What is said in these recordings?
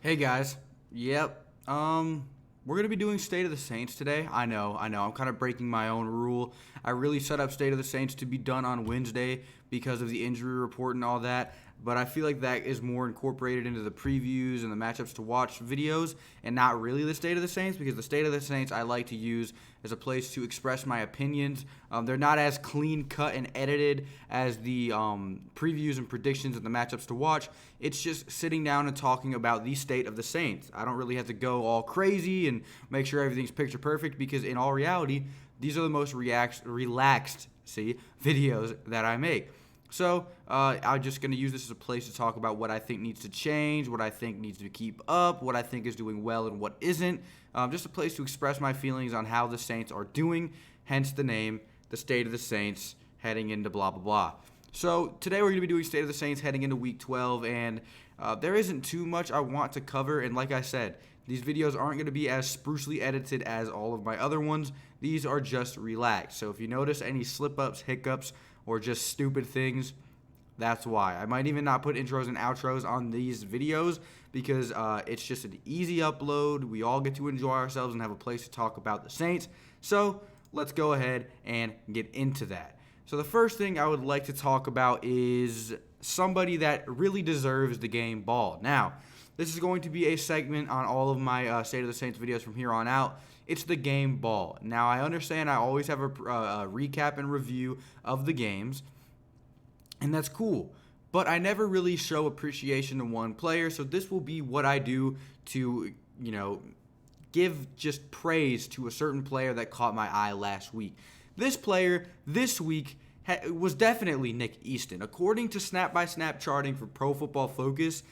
Hey guys. Yep. We're gonna be doing State of the Saints today. I know. I'm kind of breaking my own rule. I really set up State of the Saints to be done on Wednesday because of the injury report and all that. But I feel like that is more incorporated into the previews and the matchups to watch videos, and not really the State of the Saints, because the State of the Saints I like to use as a place to express my opinions. They're not as clean cut and edited as the previews and predictions and the matchups to watch. It's just sitting down and talking about the state of the Saints. I don't really have to go all crazy and make sure everything's picture perfect, because in all reality, these are the most relaxed videos that I make. So I'm just going to use this as a place to talk about what I think needs to change, what I think needs to keep up, what I think is doing well and what isn't. Just a place to express my feelings on how the Saints are doing, hence the name, the State of the Saints, heading into blah, blah, blah. So today we're going to be doing State of the Saints heading into Week 12, and there isn't too much I want to cover. And like I said, these videos aren't going to be as sprucely edited as all of my other ones. These are just relaxed. So if you notice any slip-ups, hiccups, or just stupid things, that's why. I might even not put intros and outros on these videos because it's just an easy upload. We all get to enjoy ourselves and have a place to talk about the Saints. So let's go ahead and get into that. So the first thing I would like to talk about is somebody that really deserves the game ball. Now, this is going to be a segment on all of my State of the Saints videos from here on out. It's the game ball. Now, I understand I always have a recap and review of the games, and that's cool. But I never really show appreciation to one player, so this will be what I do to, give just praise to a certain player that caught my eye last week. This player this week was definitely Nick Easton. According to snap-by-snap charting for Pro Football Focus,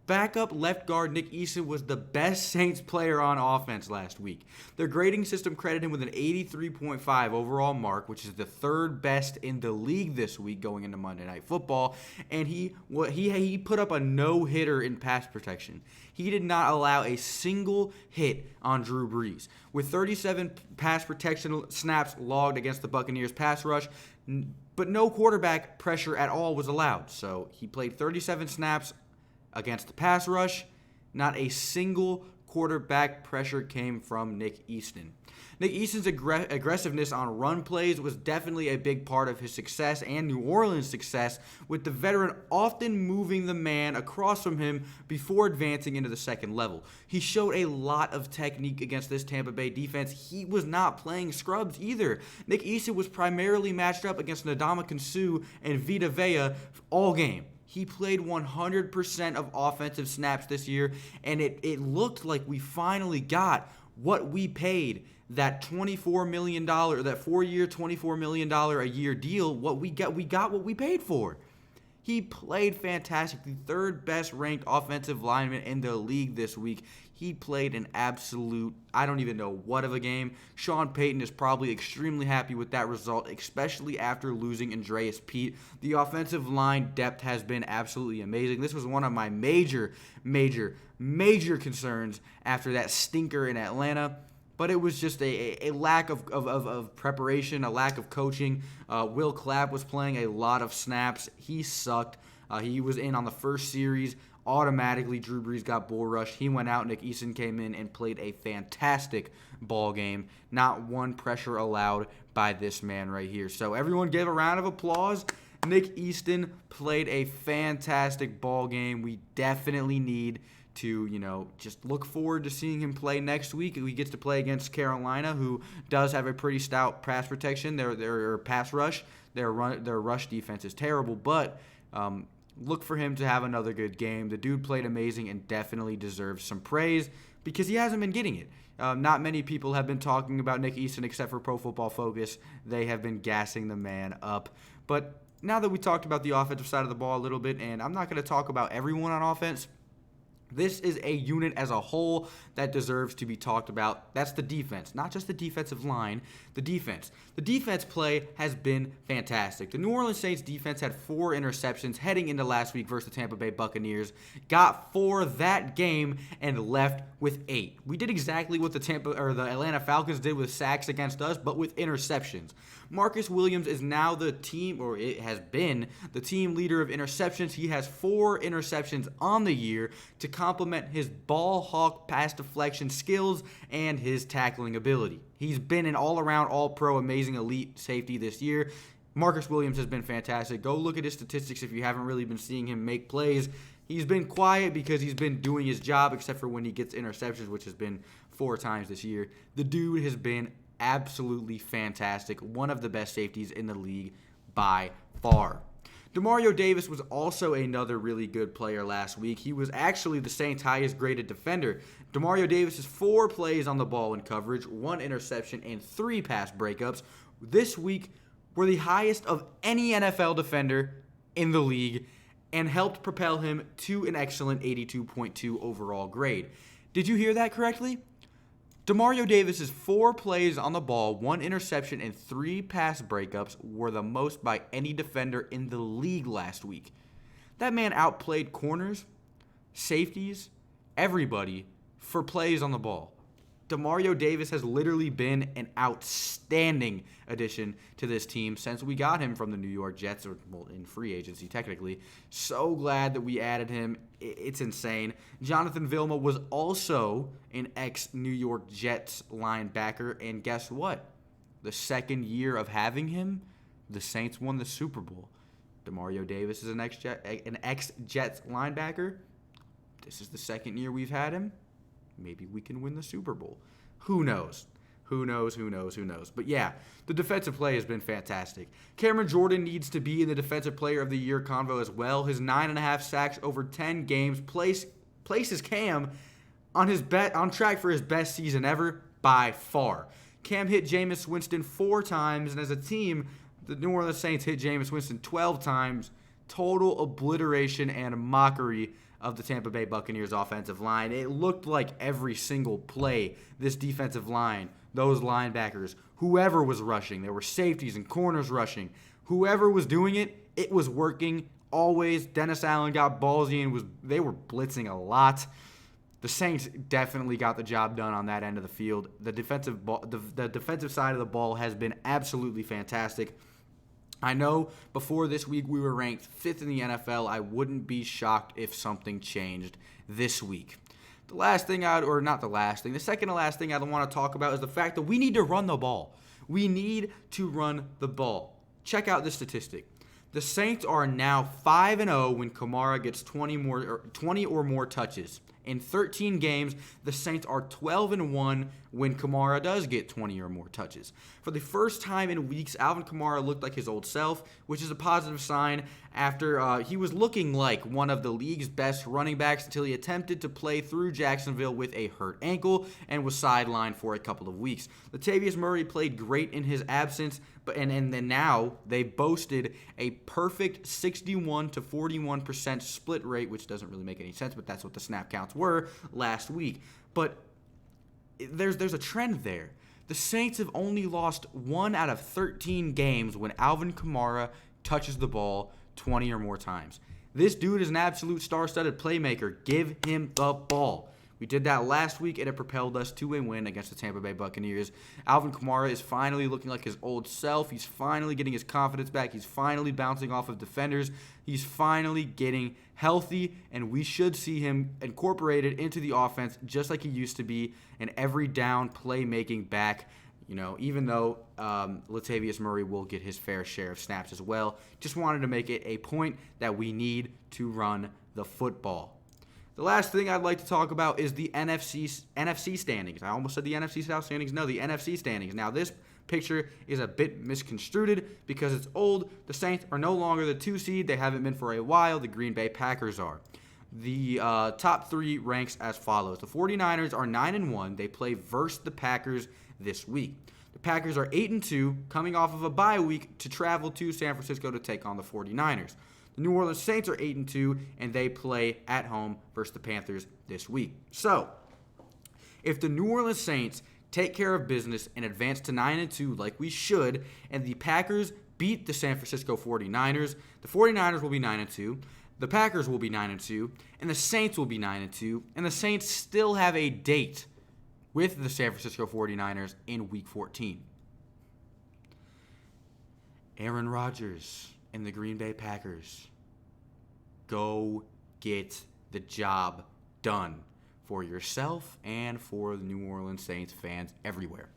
backup left guard Nick Easton was the best Saints player on offense last week. Their grading system credited him with an 83.5 overall mark, which is the third best in the league this week going into Monday Night Football, and he put up a no-hitter in pass protection. He did not allow a single hit on Drew Brees. With 37 pass protection snaps logged against the Buccaneers pass rush, but no quarterback pressure at all was allowed. So he played 37 snaps against the pass rush. Not a single quarterback pressure came from Nick Easton. Nick Easton's aggressiveness on run plays was definitely a big part of his success and New Orleans' success, with the veteran often moving the man across from him before advancing into the second level. He showed a lot of technique against this Tampa Bay defense. He was not playing scrubs either. Nick Easton was primarily matched up against Ndamukong Suh and Vita Vea all game. He played 100% of offensive snaps this year, and it looked like we finally got what we paid, that $24 million, that 4-year, $24 million a year deal. We got what we paid for. He played fantastic, the third best ranked offensive lineman in the league this week. He played an absolute, I don't even know what of a game. Sean Payton is probably extremely happy with that result, especially after losing Andreas Pete. The offensive line depth has been absolutely amazing. This was one of my major concerns after that stinker in Atlanta. But it was just a lack of preparation, a lack of coaching. Will Clapp was playing a lot of snaps. He sucked. He was in on the first series. Automatically, Drew Brees got bull rushed. He went out. Nick Easton came in and played a fantastic ball game. Not one pressure allowed by this man right here. So everyone give a round of applause. Nick Easton played a fantastic ball game. We definitely need to, just look forward to seeing him play next week. He gets to play against Carolina, who does have a pretty stout pass protection. Their pass rush, their rush defense is terrible, but look for him to have another good game. The dude played amazing and definitely deserves some praise because he hasn't been getting it. Not many people have been talking about Nick Easton except for Pro Football Focus. They have been gassing the man up. But now that we talked about the offensive side of the ball a little bit, and I'm not going to talk about everyone on offense, this is a unit as a whole that deserves to be talked about. That's the defense, not just the defensive line, the defense. The defense play has been fantastic. The New Orleans Saints defense had 4 interceptions heading into last week versus the Tampa Bay Buccaneers, got 4 that game, and left with 8. We did exactly what the Atlanta Falcons did with sacks against us, but with interceptions. Marcus Williams is now the team, or it has been, the team leader of interceptions. He has 4 interceptions on the year to complement his ball hawk pass deflection skills and his tackling ability. He's been an all-around, all-pro, amazing elite safety this year. Marcus Williams has been fantastic. Go look at his statistics if you haven't really been seeing him make plays. He's been quiet because he's been doing his job, except for when he gets interceptions, which has been 4 times this year. The dude has been absolutely fantastic. One of the best safeties in the league by far. Demario Davis was also another really good player last week. He was actually the Saints' highest graded defender. Demario Davis's 4 plays on the ball in coverage, 1 interception, and 3 pass breakups this week were the highest of any NFL defender in the league and helped propel him to an excellent 82.2 overall grade. Did you hear that correctly? Demario Davis's 4 plays on the ball, 1 interception, and 3 pass breakups were the most by any defender in the league last week. That man outplayed corners, safeties, everybody for plays on the ball. Demario Davis has literally been an outstanding addition to this team since we got him from the New York Jets, or well, in free agency technically. So glad that we added him. It's insane. Jonathan Vilma was also an ex-New York Jets linebacker, and guess what? The second year of having him, the Saints won the Super Bowl. Demario Davis is an ex-Jets linebacker. This is the second year we've had him. Maybe we can win the Super Bowl. Who knows? Who knows? But yeah, the defensive play has been fantastic. Cameron Jordan needs to be in the Defensive Player of the Year convo as well. His 9.5 sacks over 10 games places Cam on track for his best season ever by far. Cam hit Jameis Winston 4 times, and as a team, the New Orleans Saints hit Jameis Winston 12 times. Total obliteration and mockery of the Tampa Bay Buccaneers offensive line. It looked like every single play, this defensive line, those linebackers, whoever was rushing, there were safeties and corners rushing, whoever was doing it, it was working always. Dennis Allen got ballsy and they were blitzing a lot. The Saints definitely got the job done on that end of the field. The defensive side of the ball has been absolutely fantastic. I know before this week we were ranked 5th in the NFL. I wouldn't be shocked if something changed this week. The second to last thing I want to talk about is the fact that we need to run the ball. We need to run the ball. Check out this statistic. The Saints are now 5-0 when Kamara gets 20 or more touches. In 13 games, the Saints are 12-1 when Kamara does get 20 or more touches. For the first time in weeks, Alvin Kamara looked like his old self, which is a positive sign after he was looking like one of the league's best running backs until he attempted to play through Jacksonville with a hurt ankle and was sidelined for a couple of weeks. Latavius Murray played great in his absence, and then now they boasted a perfect 61 to 41% split rate, which doesn't really make any sense, but that's what the snap counts were last week. But there's a trend there. The Saints have only lost 1 out of 13 games when Alvin Kamara touches the ball 20 or more times. This dude is an absolute star-studded playmaker. Give him the ball. We did that last week, and it propelled us to a win against the Tampa Bay Buccaneers. Alvin Kamara is finally looking like his old self. He's finally getting his confidence back. He's finally bouncing off of defenders. He's finally getting healthy, and we should see him incorporated into the offense just like he used to be, an every down playmaking back. Even though Latavius Murray will get his fair share of snaps as well. Just wanted to make it a point that we need to run the football. The last thing I'd like to talk about is the NFC standings. I almost said the NFC South standings. No, the NFC standings. Now, this picture is a bit misconstrued because it's old. The Saints are no longer the 2 seed. They haven't been for a while. The Green Bay Packers are. The top 3 ranks as follows. The 49ers are 9-1. They play versus the Packers this week. The Packers are 8-2, coming off of a bye week to travel to San Francisco to take on the 49ers. The New Orleans Saints are 8-2, and they play at home versus the Panthers this week. So, if the New Orleans Saints take care of business and advance to 9-2 like we should, and the Packers beat the San Francisco 49ers, the 49ers will be 9-2, the Packers will be 9-2, and the Saints will be 9-2, and the Saints still have a date with the San Francisco 49ers in Week 14. Aaron Rodgers and the Green Bay Packers, go get the job done for yourself and for the New Orleans Saints fans everywhere.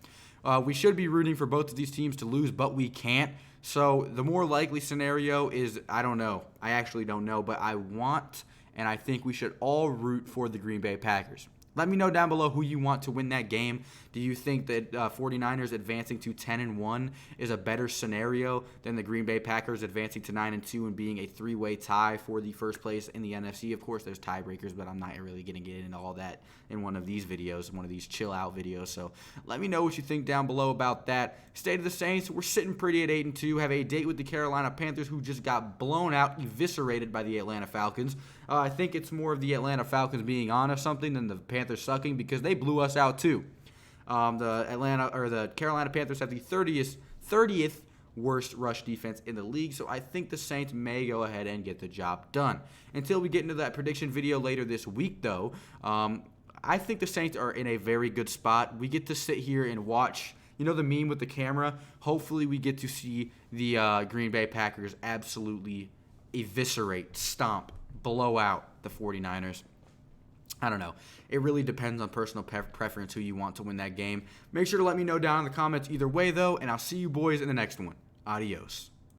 We should be rooting for both of these teams to lose, but we can't. So the more likely scenario is, I don't know. I actually don't know, but I want and I think we should all root for the Green Bay Packers. Let me know down below who you want to win that game. Do you think that 49ers advancing to 10-1 is a better scenario than the Green Bay Packers advancing to 9-2 and being a three-way tie for the first place in the NFC? Of course, there's tiebreakers, but I'm not really going to get into all that in one of these videos, one of these chill-out videos. So let me know what you think down below about that. State of the Saints, we're sitting pretty at 8-2. Have a date with the Carolina Panthers, who just got blown out, eviscerated by the Atlanta Falcons. I think it's more of the Atlanta Falcons being on or something than the Panthers sucking, because they blew us out too. The Carolina Panthers have the 30th worst rush defense in the league, so I think the Saints may go ahead and get the job done. Until we get into that prediction video later this week, though, I think the Saints are in a very good spot. We get to sit here and watch, you know, the meme with the camera. Hopefully we get to see the Green Bay Packers absolutely eviscerate, stomp, blow out the 49ers. I don't know. It really depends on personal preference who you want to win that game. Make sure to let me know down in the comments either way, though, and I'll see you boys in the next one. Adios.